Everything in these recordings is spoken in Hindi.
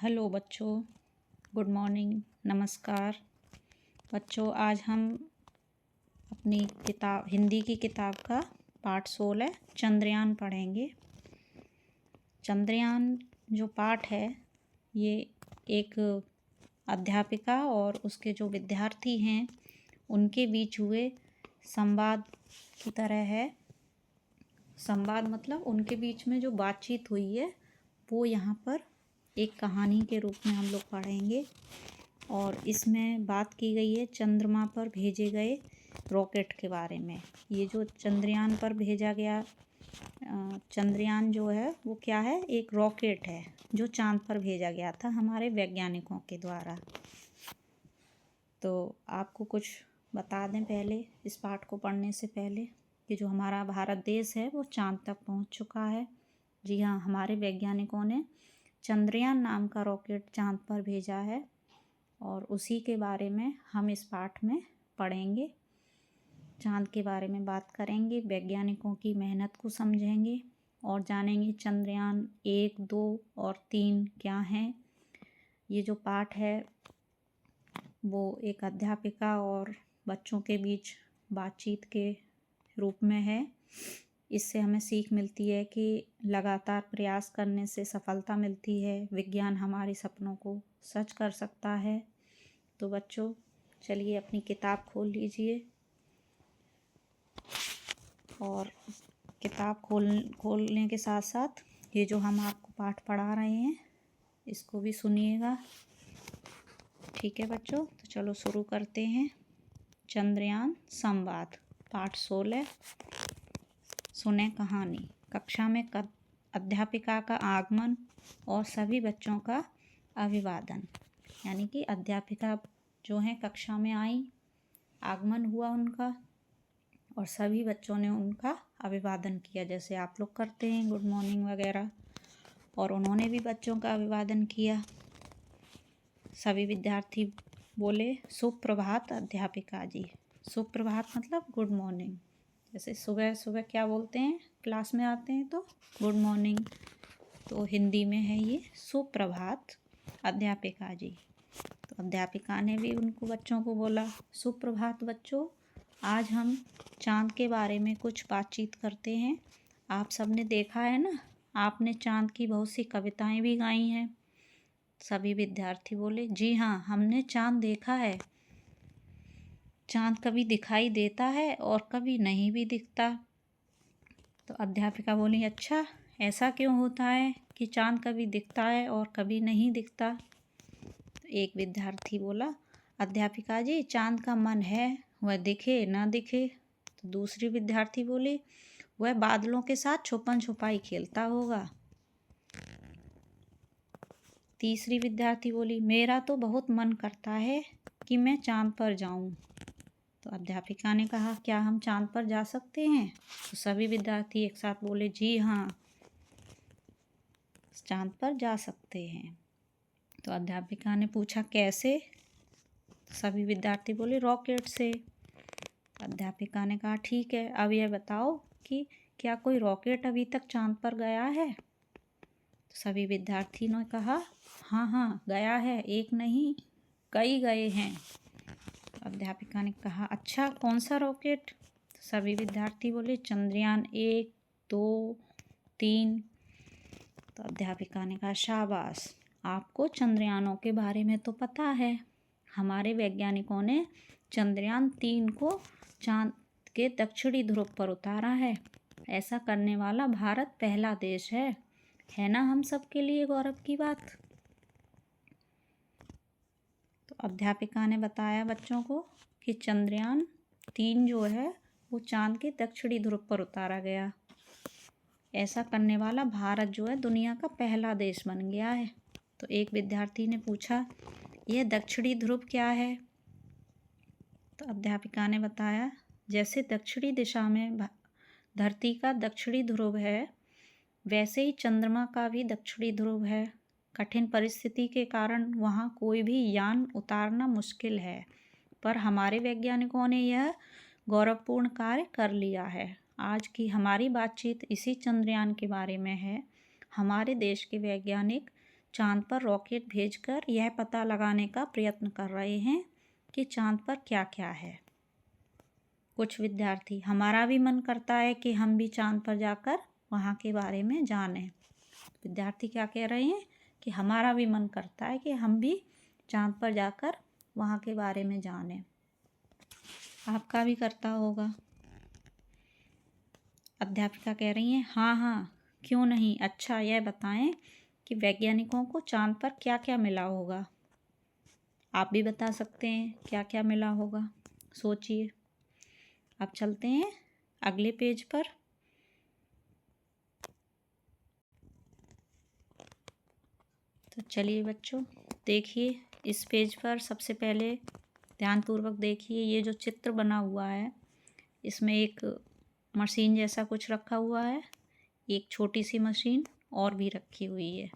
हेलो बच्चों, गुड मॉर्निंग, नमस्कार। बच्चों, आज हम अपनी किताब हिंदी की किताब का पाठ 16 चंद्रयान पढ़ेंगे। चंद्रयान जो पाठ है ये एक अध्यापिका और उसके जो विद्यार्थी हैं उनके बीच हुए संवाद की तरह है। संवाद मतलब उनके बीच में जो बातचीत हुई है वो यहाँ पर एक कहानी के रूप में हम लोग पढ़ेंगे। और इसमें बात की गई है चंद्रमा पर भेजे गए रॉकेट के बारे में। ये जो चंद्रयान पर भेजा गया चंद्रयान जो है वो क्या है, एक रॉकेट है जो चांद पर भेजा गया था हमारे वैज्ञानिकों के द्वारा। तो आपको कुछ बता दें पहले, इस पाठ को पढ़ने से पहले, कि जो हमारा भारत देश है वो चांद तक पहुंच चुका है। जी हाँ, हमारे वैज्ञानिकों ने चंद्रयान नाम का रॉकेट चांद पर भेजा है और उसी के बारे में हम इस पाठ में पढ़ेंगे। चांद के बारे में बात करेंगे, वैज्ञानिकों की मेहनत को समझेंगे और जानेंगे चंद्रयान 1, 2 और 3 क्या हैं। ये जो पाठ है वो एक अध्यापिका और बच्चों के बीच बातचीत के रूप में है। इससे हमें सीख मिलती है कि लगातार प्रयास करने से सफलता मिलती है। विज्ञान हमारे सपनों को सच कर सकता है। तो बच्चों, चलिए अपनी किताब खोल लीजिए और किताब खोलने के साथ साथ ये जो हम आपको पाठ पढ़ा रहे हैं इसको भी सुनिएगा। ठीक है बच्चों, तो चलो शुरू करते हैं। चंद्रयान संवाद, पाठ 16, सुने कहानी। कक्षा में अध्यापिका का आगमन और सभी बच्चों का अभिवादन। यानी कि अध्यापिका जो हैं कक्षा में आई, आगमन हुआ उनका और सभी बच्चों ने उनका अभिवादन किया, जैसे आप लोग करते हैं गुड मॉर्निंग वगैरह। और उन्होंने भी बच्चों का अभिवादन किया। सभी विद्यार्थी बोले सुप्रभात अध्यापिका जी। सुप्रभात मतलब गुड मॉर्निंग। जैसे सुबह सुबह क्या बोलते हैं, क्लास में आते हैं तो गुड मॉर्निंग, तो हिंदी में है ये सुप्रभात अध्यापिका जी। तो अध्यापिका ने भी उनको बच्चों को बोला सुप्रभात बच्चों, आज हम चांद के बारे में कुछ बातचीत करते हैं। आप सबने देखा है ना, आपने चांद की बहुत सी कविताएं भी गाई हैं। सभी विद्यार्थी बोले जी हाँ, हमने चांद देखा है। चांद कभी दिखाई देता है और कभी नहीं भी दिखता। तो अध्यापिका बोली अच्छा, ऐसा क्यों होता है कि चांद कभी दिखता है और कभी नहीं दिखता। तो एक विद्यार्थी बोला अध्यापिका जी, चांद का मन है, वह दिखे ना दिखे। तो दूसरी विद्यार्थी बोली वह बादलों के साथ छुपन छुपाई खेलता होगा। तीसरी विद्यार्थी बोली मेरा तो बहुत मन करता है कि मैं चांद पर जाऊं। तो अध्यापिका ने कहा क्या हम चांद पर जा सकते हैं। तो सभी विद्यार्थी एक साथ बोले जी हाँ, चांद पर जा सकते हैं। तो अध्यापिका ने पूछा कैसे। सभी विद्यार्थी बोले रॉकेट से। अध्यापिका ने कहा ठीक है, अब यह बताओ कि क्या कोई रॉकेट अभी तक चांद पर गया है। तो सभी विद्यार्थी ने कहा हाँ हाँ गया है, एक नहीं कई गए हैं। अध्यापिका ने कहा अच्छा, कौन सा रॉकेट। सभी विद्यार्थी बोले चंद्रयान 1, 2, 3। तो अध्यापिका ने कहा शाबाश, आपको चंद्रयानों के बारे में तो पता है। हमारे वैज्ञानिकों ने चंद्रयान 3 को चांद के दक्षिणी ध्रुव पर उतारा है। ऐसा करने वाला भारत पहला देश है ना हम सबके लिए गौरव की बात। तो अध्यापिका ने बताया बच्चों को कि चंद्रयान 3 जो है वो चांद के दक्षिणी ध्रुव पर उतारा गया। ऐसा करने वाला भारत जो है दुनिया का पहला देश बन गया है। तो एक विद्यार्थी ने पूछा यह दक्षिणी ध्रुव क्या है। तो अध्यापिका ने बताया जैसे दक्षिणी दिशा में धरती का दक्षिणी ध्रुव है, वैसे ही चंद्रमा का भी दक्षिणी ध्रुव है। कठिन परिस्थिति के कारण वहाँ कोई भी यान उतारना मुश्किल है, पर हमारे वैज्ञानिकों ने यह गौरवपूर्ण कार्य कर लिया है। आज की हमारी बातचीत इसी चंद्रयान के बारे में है। हमारे देश के वैज्ञानिक चांद पर रॉकेट भेजकर यह पता लगाने का प्रयत्न कर रहे हैं कि चांद पर क्या क्या है। कुछ विद्यार्थी, हमारा भी मन करता है कि हम भी चांद पर जाकर वहाँ के बारे में जानें। विद्यार्थी क्या कह रहे हैं कि हमारा भी मन करता है कि हम भी चांद पर जाकर वहाँ के बारे में जानें। आपका भी करता होगा। अध्यापिका कह रही हैं, हाँ हाँ क्यों नहीं। अच्छा यह बताएं कि वैज्ञानिकों को चांद पर क्या क्या मिला होगा। आप भी बता सकते हैं क्या क्या मिला होगा, सोचिए। अब चलते हैं अगले पेज पर। तो चलिए बच्चों, देखिए इस पेज पर सबसे पहले ध्यानपूर्वक देखिए। ये जो चित्र बना हुआ है इसमें एक मशीन जैसा कुछ रखा हुआ है, एक छोटी सी मशीन और भी रखी हुई है।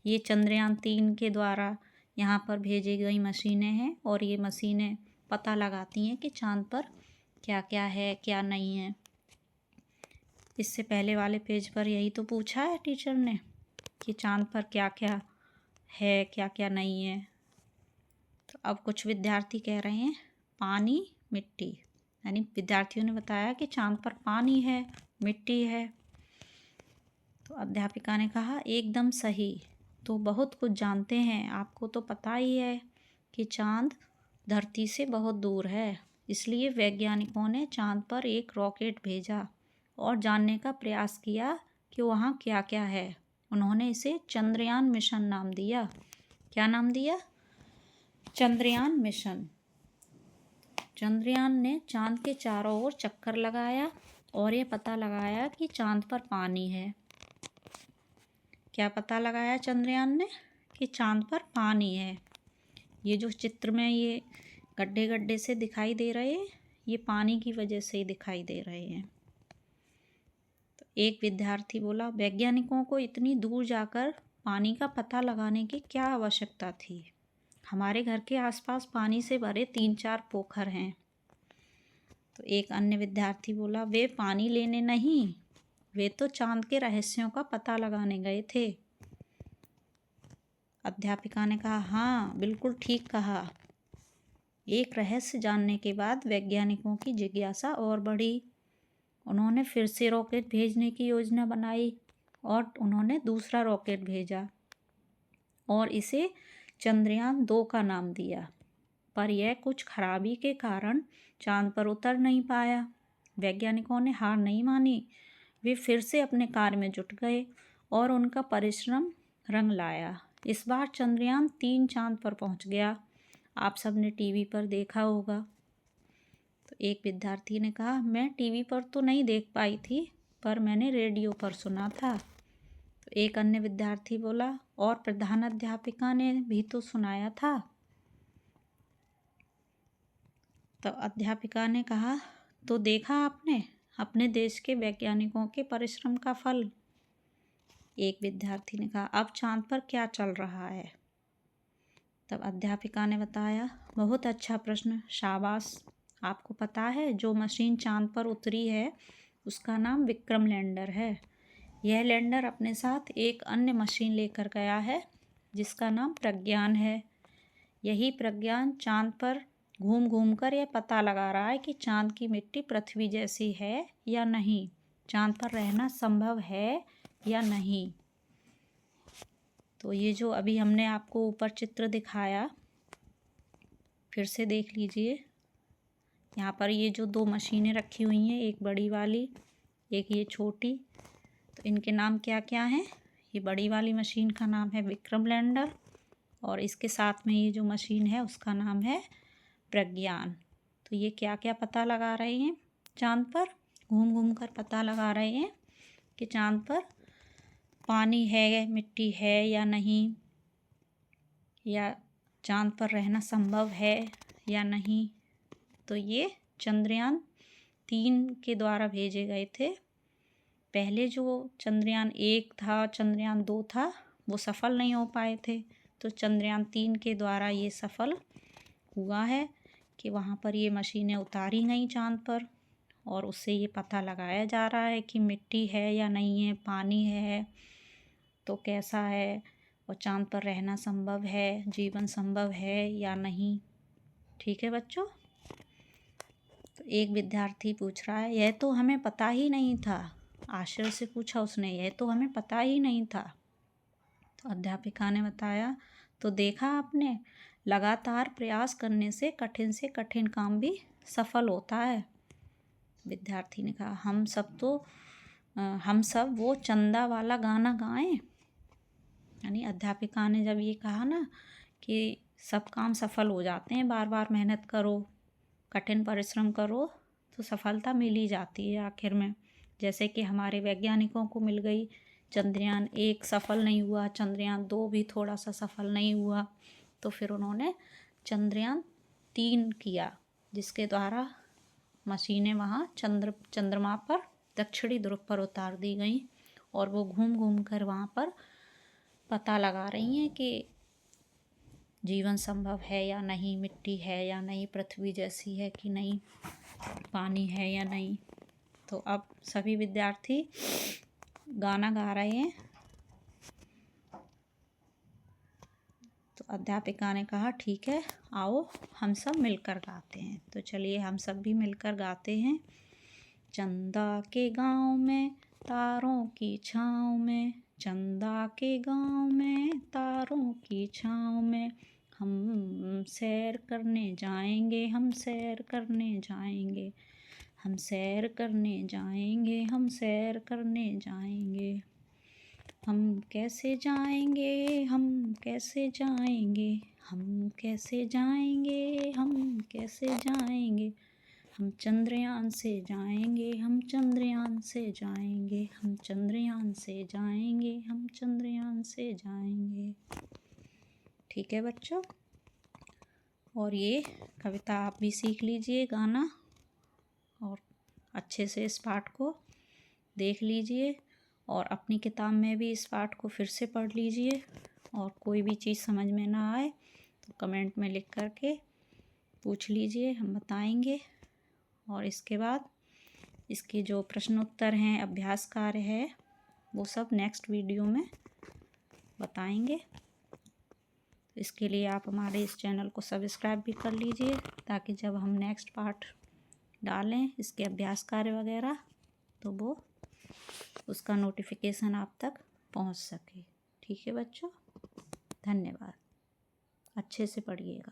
ये चंद्रयान 3 के द्वारा यहाँ पर भेजी गई मशीनें हैं और ये मशीनें पता लगाती हैं कि चांद पर क्या क्या है क्या नहीं है। इससे पहले वाले पेज पर यही तो पूछा है टीचर ने कि चांद पर क्या क्या है क्या क्या नहीं है। तो अब कुछ विद्यार्थी कह रहे हैं पानी मिट्टी, यानी विद्यार्थियों ने बताया कि चांद पर पानी है मिट्टी है। तो अध्यापिका ने कहा एकदम सही, तो बहुत कुछ जानते हैं। आपको तो पता ही है कि चांद धरती से बहुत दूर है, इसलिए वैज्ञानिकों ने चांद पर एक रॉकेट भेजा और जानने का प्रयास किया कि वहाँ क्या क्या है। उन्होंने इसे चंद्रयान मिशन नाम दिया। क्या नाम दिया? चंद्रयान मिशन। चंद्रयान ने चांद के चारों ओर चक्कर लगाया और ये पता लगाया कि चांद पर पानी है। क्या पता लगाया चंद्रयान ने? कि चांद पर पानी है। ये जो चित्र में ये गड्ढे गड्ढे से दिखाई दे रहे हैं, ये पानी की वजह से ही दिखाई दे रहे हैं। तो एक विद्यार्थी बोला, वैज्ञानिकों को इतनी दूर जाकर पानी का पता लगाने की क्या आवश्यकता थी? हमारे घर के आसपास पानी से भरे 3-4 पोखर हैं। तो एक अन्य विद्यार्थी बोला, वे पानी लेने नहीं, वे तो चांद के रहस्यों का पता लगाने गए थे। अध्यापिका ने कहा, हाँ बिल्कुल ठीक कहा। एक रहस्य जानने के बाद वैज्ञानिकों की जिज्ञासा और बढ़ी। उन्होंने फिर से रॉकेट भेजने की योजना बनाई और उन्होंने दूसरा रॉकेट भेजा और इसे चंद्रयान 2 का नाम दिया। पर यह कुछ खराबी के कारण चांद पर उतर नहीं पाया। वैज्ञानिकों ने हार नहीं मानी। वे फिर से अपने कार्य में जुट गए और उनका परिश्रम रंग लाया। इस बार चंद्रयान 3 चांद पर पहुंच गया। आप सबने टीवी पर देखा होगा। तो एक विद्यार्थी ने कहा, मैं टीवी पर तो नहीं देख पाई थी, पर मैंने रेडियो पर सुना था। तो एक अन्य विद्यार्थी बोला, और प्रधान अध्यापिका ने भी तो सुनाया था। तो अध्यापिका ने कहा, तो देखा आपने अपने देश के वैज्ञानिकों के परिश्रम का फल। एक विद्यार्थी ने कहा, अब चांद पर क्या चल रहा है? तब अध्यापिका ने बताया, बहुत अच्छा प्रश्न, शाबाश। आपको पता है जो मशीन चांद पर उतरी है उसका नाम विक्रम लैंडर है। यह लैंडर अपने साथ एक अन्य मशीन लेकर गया है जिसका नाम प्रज्ञान है। यही प्रज्ञान चांद पर घूम घूम कर यह पता लगा रहा है कि चांद की मिट्टी पृथ्वी जैसी है या नहीं, चांद पर रहना संभव है या नहीं। तो ये जो अभी हमने आपको ऊपर चित्र दिखाया, फिर से देख लीजिए। यहाँ पर ये जो 2 मशीनें रखी हुई हैं, एक बड़ी वाली एक ये छोटी, तो इनके नाम क्या क्या हैं? ये बड़ी वाली मशीन का नाम है विक्रम लैंडर और इसके साथ में ये जो मशीन है उसका नाम है प्रज्ञान। तो ये क्या क्या पता लगा रहे हैं? चांद पर घूम घूम कर पता लगा रहे हैं कि चांद पर पानी है, मिट्टी है या नहीं, या चांद पर रहना संभव है या नहीं। तो ये चंद्रयान 3 के द्वारा भेजे गए थे। पहले जो चंद्रयान 1 था, चंद्रयान 2 था, वो सफल नहीं हो पाए थे। तो चंद्रयान 3 के द्वारा ये सफल हुआ है कि वहाँ पर ये मशीनें उतारी गई चांद पर और उससे ये पता लगाया जा रहा है कि मिट्टी है या नहीं है, पानी है तो कैसा है, और चाँद पर रहना संभव है, जीवन संभव है या नहीं। ठीक है बच्चों। तो एक विद्यार्थी पूछ रहा है, यह तो हमें पता ही नहीं था। आश्चर्य से पूछा उसने, यह तो हमें पता ही नहीं था। तो अध्यापिका ने बताया, तो देखा आपने, लगातार प्रयास करने से कठिन काम भी सफल होता है। विद्यार्थी ने कहा, हम सब वो चंदा वाला गाना गाएं। यानी अध्यापिका ने जब ये कहा ना कि सब काम सफल हो जाते हैं, बार बार मेहनत करो, कठिन परिश्रम करो तो सफलता मिल ही जाती है आखिर में। जैसे कि हमारे वैज्ञानिकों को मिल गई। चंद्रयान 1 सफल नहीं हुआ, चंद्रयान 2 भी थोड़ा सा सफल नहीं हुआ, तो फिर उन्होंने चंद्रयान 3 किया, जिसके द्वारा मशीनें वहाँ चंद्रमा पर दक्षिणी ध्रुव पर उतार दी गई और वो घूम घूम कर वहाँ पर पता लगा रही हैं कि जीवन संभव है या नहीं, मिट्टी है या नहीं, पृथ्वी जैसी है कि नहीं, पानी है या नहीं। तो अब सभी विद्यार्थी गाना गा रहे हैं। तो अध्यापिका ने कहा, ठीक है, आओ हम सब मिलकर गाते हैं। तो चलिए हम सब भी मिलकर गाते हैं। चंदा के गांव में तारों की छाँव में, चंदा के गांव में तारों की छाँव में, हम सैर करने जाएंगे, हम सैर करने जाएंगे, हम सैर करने जाएंगे, हम सैर करने जाएंगे। हम कैसे जाएंगे, हम कैसे जाएंगे, हम कैसे जाएंगे, हम कैसे जाएंगे, हम चंद्रयान से जाएंगे, हम चंद्रयान से जाएंगे, हम चंद्रयान से जाएंगे, हम चंद्रयान से जाएंगे। ठीक है बच्चों। और ये कविता आप भी सीख लीजिए गाना, और अच्छे से इस पाठ को देख लीजिए, और अपनी किताब में भी इस पाठ को फिर से पढ़ लीजिए। और कोई भी चीज़ समझ में ना आए तो कमेंट में लिख करके पूछ लीजिए, हम बताएंगे। और इसके बाद इसके जो प्रश्न उत्तर हैं, अभ्यास कार्य है, वो सब नेक्स्ट वीडियो में बताएंगे। इसके लिए आप हमारे इस चैनल को सब्सक्राइब भी कर लीजिए, ताकि जब हम नेक्स्ट पार्ट डालें इसके अभ्यास कार्य वगैरह, तो वो उसका नोटिफिकेशन आप तक पहुंच सके। ठीक है बच्चों, धन्यवाद। अच्छे से पढ़िएगा।